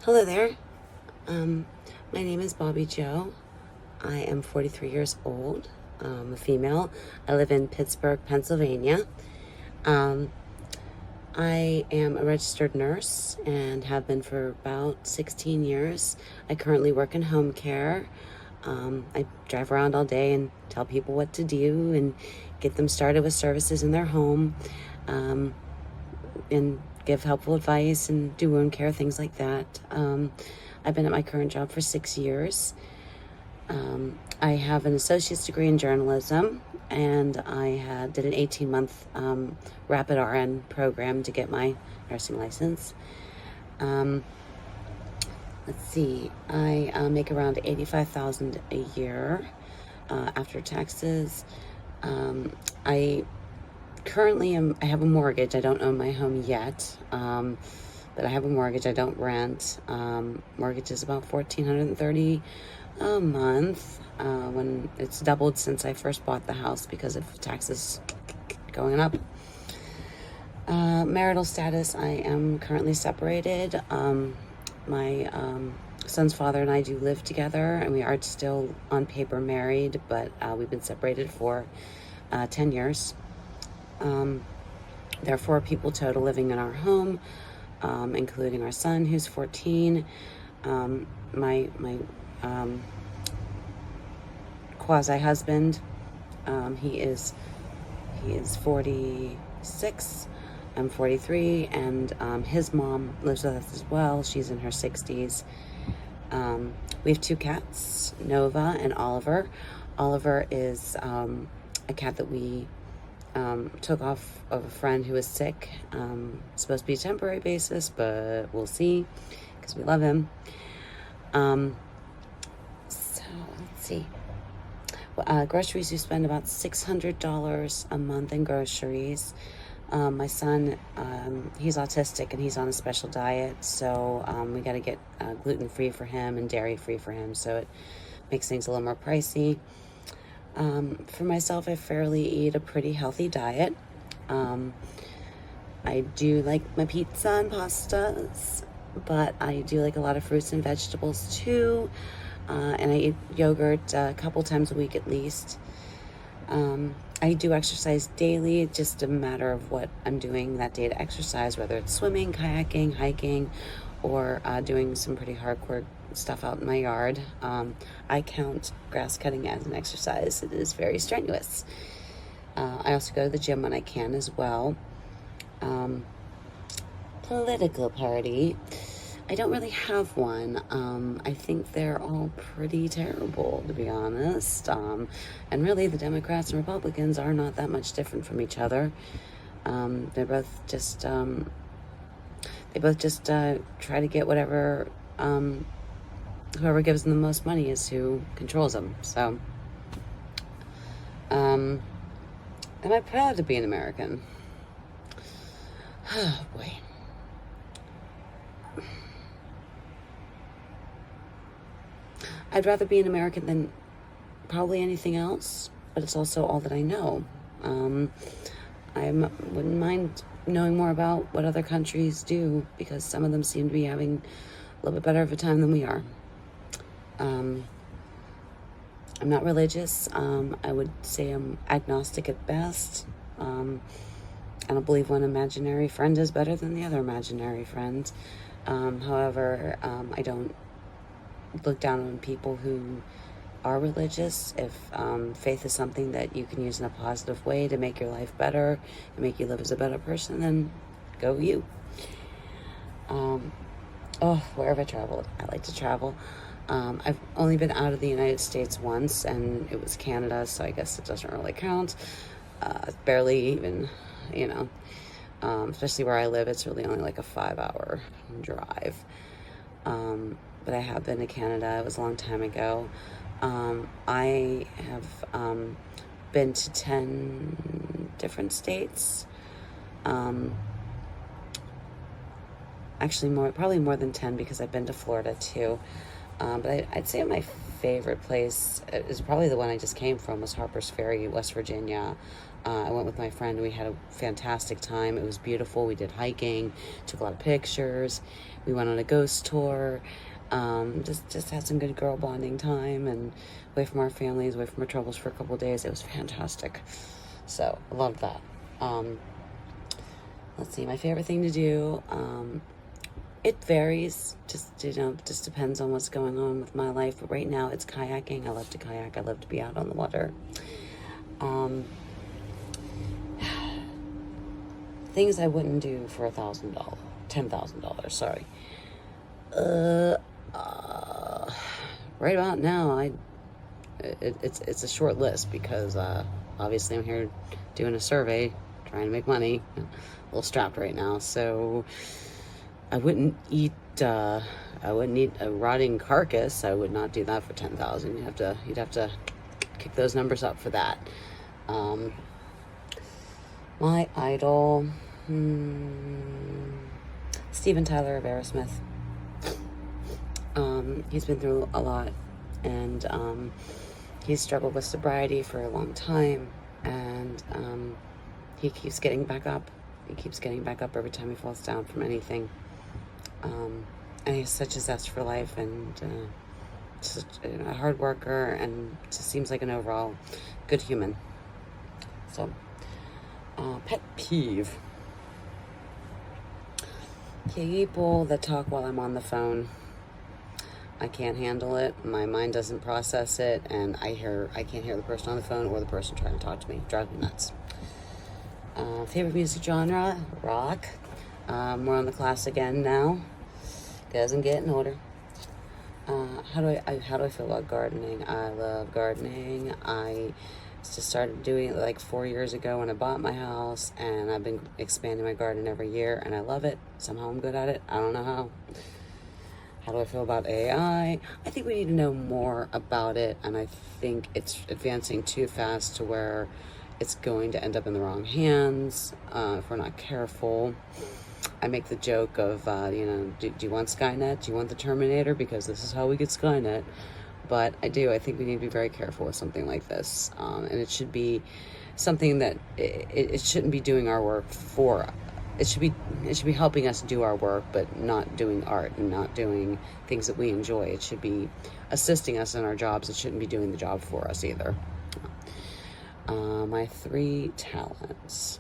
Hello there. Um, my name is Bobbi-Jo. I am 43 years old. I'm a female. I live in Pittsburgh, Pennsylvania. Um, I am a registered nurse and have been for about 16 years. I currently work in home care. I drive around all day and tell people what to do and get them started with services in their home, um, and give helpful advice and do wound care, things like that. I've been at my current job for 6 years. I have an associate's degree in journalism, and I did an 18-month rapid RN program to get my nursing license. Let's see, I make around $85,000 a year after taxes. I currently I have a mortgage. I don't own my home yet, but I have a mortgage. I don't rent. Mortgage is about $1,430 a month. When it's doubled since I first bought the house because of taxes going up. Marital status, I am currently separated. My son's father and I do live together, and we are still on paper married, but we've been separated for 10 years. There are 4 people total living in our home, including our son, who's 14. My quasi-husband, he is 46. I'm 43, and his mom lives with us as well. She's in her 60s. We have 2 cats, Nova and Oliver. Oliver is a cat that we took off of a friend who was sick. Supposed to be a temporary basis, but we'll see, because we love him. So let's see. Groceries, we spend about $600 a month in groceries. My son, he's autistic and he's on a special diet, so we got to get gluten-free for him and dairy-free for him, so it makes things a little more pricey. For myself, I fairly eat a pretty healthy diet. I do like my pizza and pastas, but I do like a lot of fruits and vegetables too. And I eat yogurt a couple times a week at least. I do exercise daily. It's just a matter of what I'm doing that day to exercise, whether it's swimming, kayaking, hiking, or doing some pretty hardcore stuff out in my yard. I count grass cutting as an exercise. It is very strenuous. I also go to the gym when I can as well. Political party, I don't really have one. I think they're all pretty terrible, to be honest. And really, the Democrats and Republicans are not that much different from each other. They both just try to get whatever, whoever gives them the most money is who controls them. So, am I proud to be an American? Oh boy. I'd rather be an American than probably anything else, but it's also all that I know. I wouldn't mind knowing more about what other countries do, because some of them seem to be having a little bit better of a time than we are. I'm not religious. I would say I'm agnostic at best. I don't believe one imaginary friend is better than the other imaginary friend. However, I don't look down on people who are religious. If faith is something that you can use in a positive way to make your life better and make you live as a better person, then go you. Wherever I traveled, I like to travel. I've only been out of the United States once, and it was Canada, so I guess it doesn't really count. Barely even, especially where I live, it's really only like a 5-hour drive. But I have been to Canada. It was a long time ago. I have been to 10 different states. Actually, probably more than 10, because I've been to Florida too. But I'd say my favorite place is probably the one I just came from, was Harper's Ferry, West Virginia. I went with my friend. We had a fantastic time. It was beautiful. We did hiking, took a lot of pictures. We went on a ghost tour. Just had some good girl bonding time, and away from our families, away from our troubles for a couple of days. It was fantastic. So I loved that. Let's see, my favorite thing to do. It varies. Just depends on what's going on with my life. But right now, it's kayaking. I love to kayak. I love to be out on the water. Things I wouldn't do for $1,000, $10,000. Sorry. Right about now, it's a short list because obviously I'm here doing a survey, trying to make money. A little strapped right now, so I wouldn't eat a rotting carcass. I would not do that for 10,000. You'd have to kick those numbers up for that. My idol, Steven Tyler of Aerosmith. He's been through a lot, and he's struggled with sobriety for a long time, and he keeps getting back up. He keeps getting back up every time he falls down from anything. And he has such a zest for life, and just a hard worker, and just seems like an overall good human. So, pet peeve. People that talk while I'm on the phone. I can't handle it. My mind doesn't process it, and I can't hear the person on the phone or the person trying to talk to me. It drives me nuts. Favorite music genre? Rock. We're on the class again now. Guys, I'm getting older. How do I feel about gardening? I love gardening. I just started doing it like 4 years ago when I bought my house, and I've been expanding my garden every year, and I love it. Somehow I'm good at it. I don't know how. How do I feel about AI? I think we need to know more about it, and I think it's advancing too fast to where it's going to end up in the wrong hands if we're not careful. I make the joke of, do you want Skynet? Do you want the Terminator? Because this is how we get Skynet. But I think we need to be very careful with something like this. And it should be something that it shouldn't be doing our work for us. It should be helping us do our work, but not doing art and not doing things that we enjoy. It should be assisting us in our jobs. It shouldn't be doing the job for us either. My 3 talents.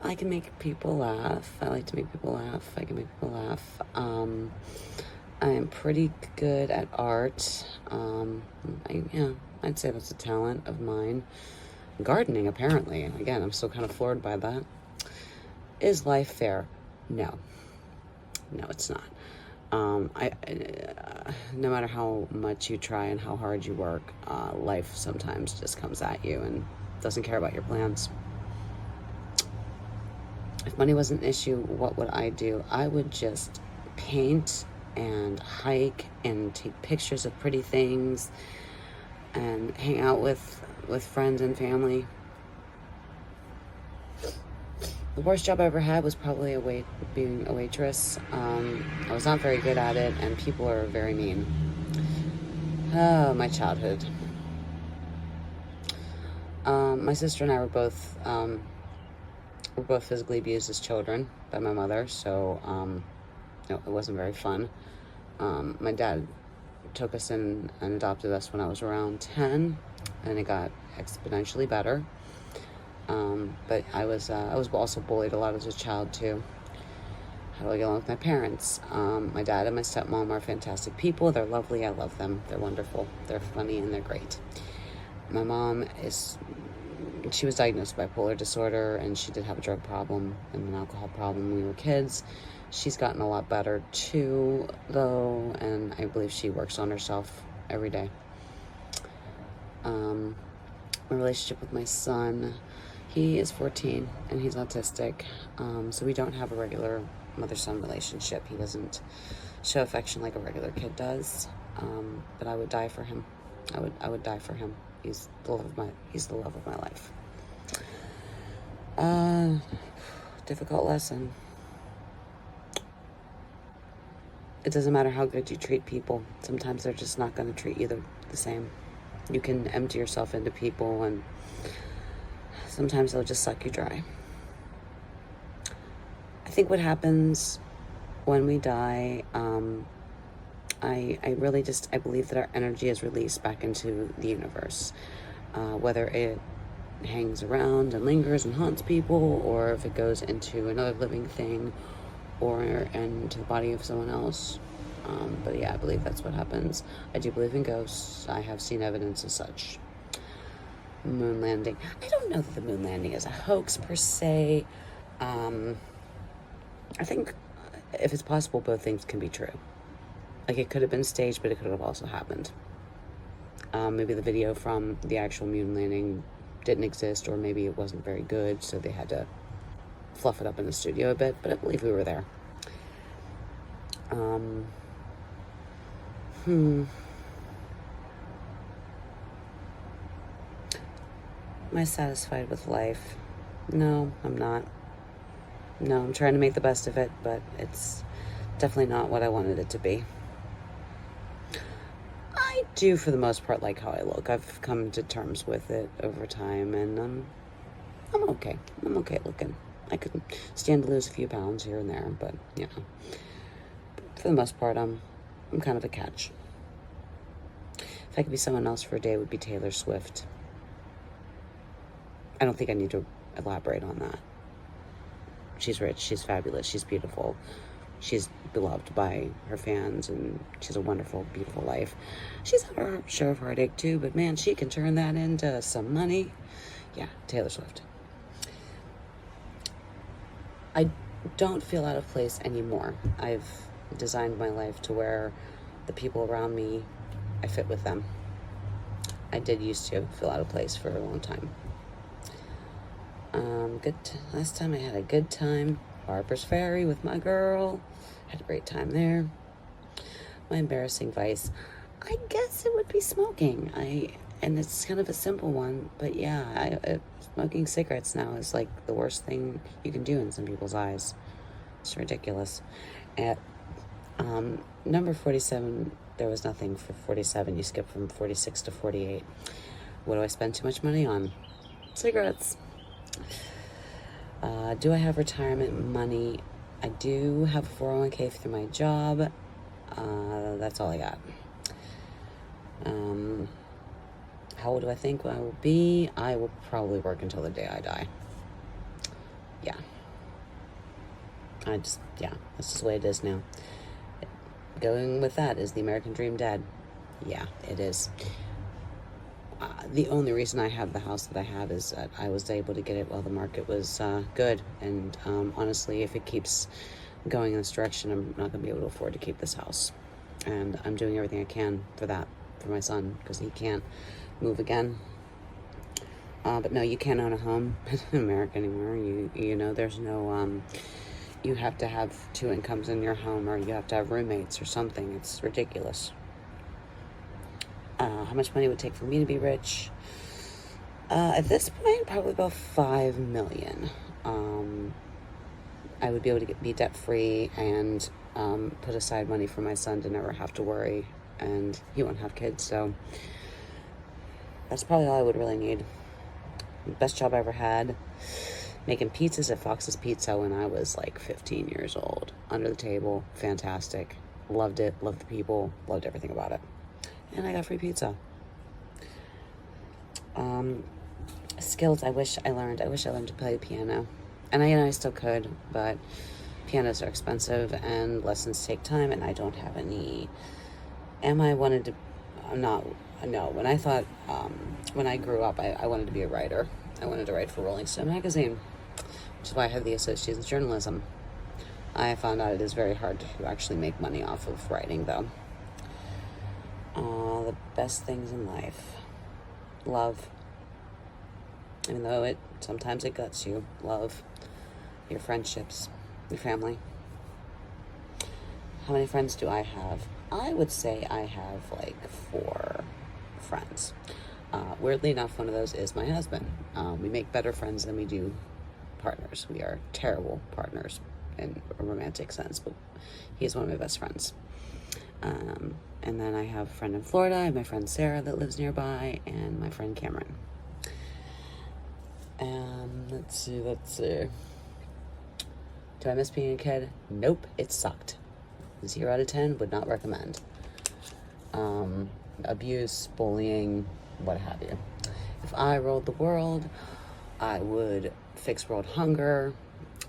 I can make people laugh. I like to make people laugh. I can make people laugh. I am pretty good at art. I'd say that's a talent of mine. Gardening, apparently. Again, I'm still kind of floored by that. Is life fair? No, it's not. No matter how much you try and how hard you work, life sometimes just comes at you and doesn't care about your plans. If money wasn't an issue, what would I do? I would just paint and hike and take pictures of pretty things and hang out with friends and family. The worst job I ever had was probably being a waitress. I was not very good at it, and people are very mean. Oh, my childhood. My sister and I were both physically abused as children by my mother, so it wasn't very fun. My dad took us in and adopted us when I was around 10, and it got exponentially better. But I was also bullied a lot as a child too. How do I get along with my parents? My dad and my stepmom are fantastic people. They're lovely. I love them. They're wonderful. They're funny and they're great. My mom she was diagnosed with bipolar disorder, and she did have a drug problem and an alcohol problem when we were kids. She's gotten a lot better too, though, and I believe she works on herself every day. My relationship with my son, he is 14 and he's autistic, so we don't have a regular mother-son relationship. He doesn't show affection like a regular kid does, but I would die for him. I would die for him. He's the love of my life. Difficult lesson. it doesn't matter how good you treat people. Sometimes they're just not going to treat you the same. You can empty yourself into people, and sometimes they'll just suck you dry. I think what happens when we die, I really just, I believe that our energy is released back into the universe. Whether it hangs around and lingers and haunts people, or if it goes into another living thing, or into the body of someone else. But yeah, I believe that's what happens. I do believe in ghosts. I have seen evidence of such. Moon landing. I don't know that the moon landing is a hoax per se. I think if it's possible, both things can be true. Like, it could have been staged, but it could have also happened. Maybe the video from the actual moon landing didn't exist, or maybe it wasn't very good, so they had to fluff it up in the studio a bit, but I believe we were there. Am I satisfied with life? No, I'm not. No, I'm trying to make the best of it, but it's definitely not what I wanted it to be. I do, for the most part, like how I look. I've come to terms with it over time, and I'm okay. I'm okay looking. I could stand to lose a few pounds here and there, but yeah. For the most part, I'm kind of a catch. If I could be someone else for a day, it would be Taylor Swift. I don't think I need to elaborate on that. She's rich, she's fabulous, she's beautiful. She's beloved by her fans, and she has a wonderful, beautiful life. She's had her share of heartache too, but man, she can turn that into some money. Yeah, Taylor Swift. I don't feel out of place anymore. I've designed my life to where the people around me, I fit with them. I did used to feel out of place for a long time. Last time I had a good time, Harper's Ferry with my girl. Had a great time there. My embarrassing vice, I guess it would be smoking. And it's kind of a simple one, but yeah, smoking cigarettes now is like the worst thing you can do in some people's eyes. It's ridiculous. At number 47, there was nothing for 47. You skip from 46 to 48. What do I spend too much money on? Cigarettes. Do I have retirement money? I do have a 401k through my job. That's all I got. How old do I think I will be? I will probably work until the day I die. Yeah. That's just the way it is now. Going with that, is the American dream dead? Yeah, it is. The only reason I have the house that I have is that I was able to get it while the market was good. And honestly, if it keeps going in this direction, I'm not going to be able to afford to keep this house. And I'm doing everything I can for that, for my son, because he can't move again. But no, you can't own a home in America anymore. You know, there's no, you have to have 2 incomes in your home, or you have to have roommates or something. It's ridiculous. How much money it would take for me to be rich? At this point, probably about $5 million. I would be able to be debt-free and put aside money for my son to never have to worry, and he won't have kids, so that's probably all I would really need. Best job I ever had, making pizzas at Fox's Pizza when I was like 15 years old. Under the table, fantastic. Loved it, loved the people, loved everything about it. And I got free pizza. Skills I wish I learned to play piano. And I still could, but pianos are expensive and lessons take time, and I don't have any. I'm not, no. When I thought, when I grew up, I wanted to be a writer. I wanted to write for Rolling Stone magazine, which is why I had the associates in journalism. I found out it is very hard to actually make money off of writing, though. The best things in life. Love. Even though sometimes it guts you. Love. Your friendships. Your family. How many friends do I have? I would say I have like 4 friends. Weirdly enough, one of those is my husband. We make better friends than we do partners. We are terrible partners. in a romantic sense, but he's one of my best friends. And then I have a friend in Florida. I have my friend Sarah that lives nearby, and my friend Cameron. Let's see. Do I miss being a kid? Nope, it sucked. 0 out of 10, would not recommend. Abuse, bullying, what have you. If I ruled the world, I would fix world hunger.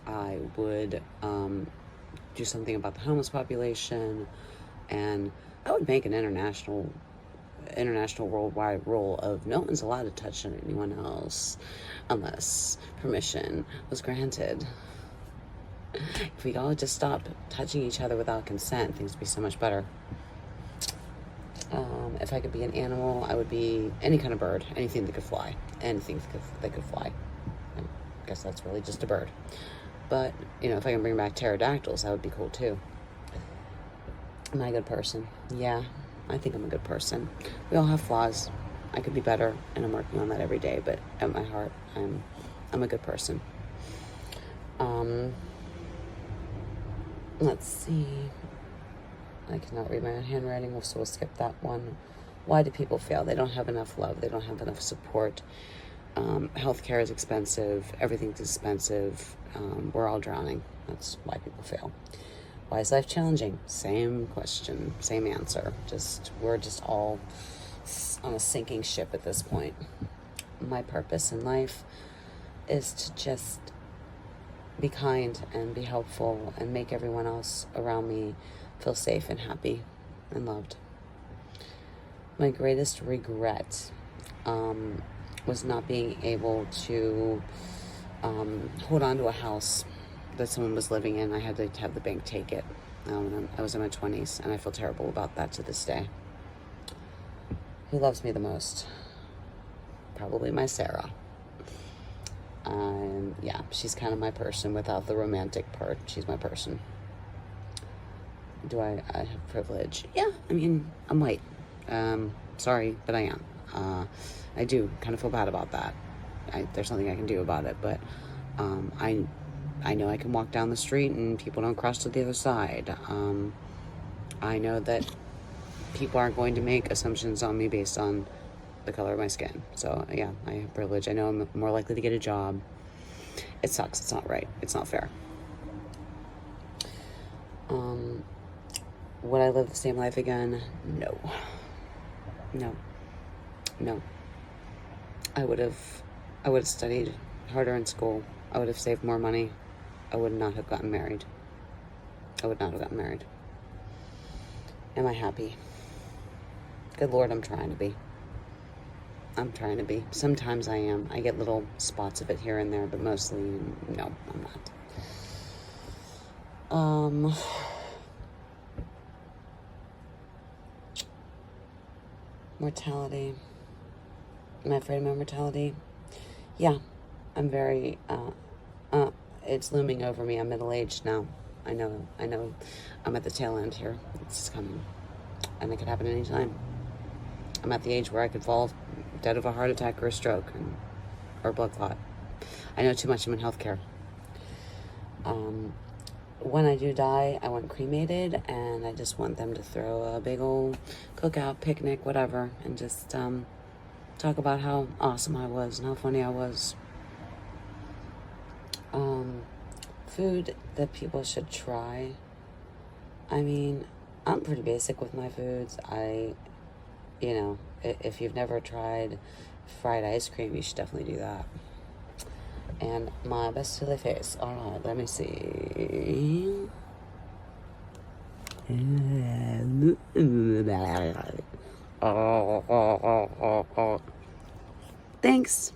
I would do something about the homeless population, and I would make an international worldwide rule of no one's allowed to touch anyone else unless permission was granted. If we all just stopped touching each other without consent, things would be so much better. If I could be an animal, I would be any kind of bird, anything that could fly, anything that could fly. I guess that's really just a bird. But, you know, if I can bring back pterodactyls, that would be cool too. Am I a good person? Yeah, I think I'm a good person. We all have flaws. I could be better, and I'm working on that every day, but at my heart, I'm a good person. Let's see. I cannot read my own handwriting, so we'll skip that one. Why do people fail? They don't have enough love. They don't have enough support. Healthcare is expensive. Everything's expensive. We're all drowning. That's why people fail. Why is life challenging? Same question, same answer. We're just all on a sinking ship at this point. My purpose in life is to just be kind and be helpful and make everyone else around me feel safe and happy and loved. My greatest regret was not being able to hold on to a house that someone was living in. I had to have the bank take it when I was in my 20s, and I feel terrible about that to this day. Who loves me the most? Probably my Sarah. Yeah, she's kind of my person without the romantic part. She's my person. Do I have privilege? Yeah, I mean, I'm white. Sorry, but I am. I do kind of feel bad about that. There's nothing I can do about it, but I know I can walk down the street and people don't cross to the other side. I know that people aren't going to make assumptions on me based on the color of my skin. So yeah, I have privilege. I know I'm more likely to get a job. It sucks. It's not right. It's not fair. Would I live the same life again? No. I would have studied harder in school. I would have saved more money. I would not have gotten married. Am I happy? Good Lord, I'm trying to be. Sometimes I am. I get little spots of it here and there, but mostly, no, I'm not. Mortality. Am I afraid of my mortality? Yeah, I'm very, it's looming over me. I'm middle-aged now. I know, I'm at the tail end here. It's coming, and it could happen anytime. I'm at the age where I could fall dead of a heart attack or a stroke or a blood clot. I know too much. I'm in healthcare. When I do die, I want cremated, and I just want them to throw a big old cookout, picnic, whatever, and just talk about how awesome I was and how funny I was. Food that people should try. I mean, I'm pretty basic with my foods. If you've never tried fried ice cream, you should definitely do that. And my best silly face. All right, let me see. Thanks.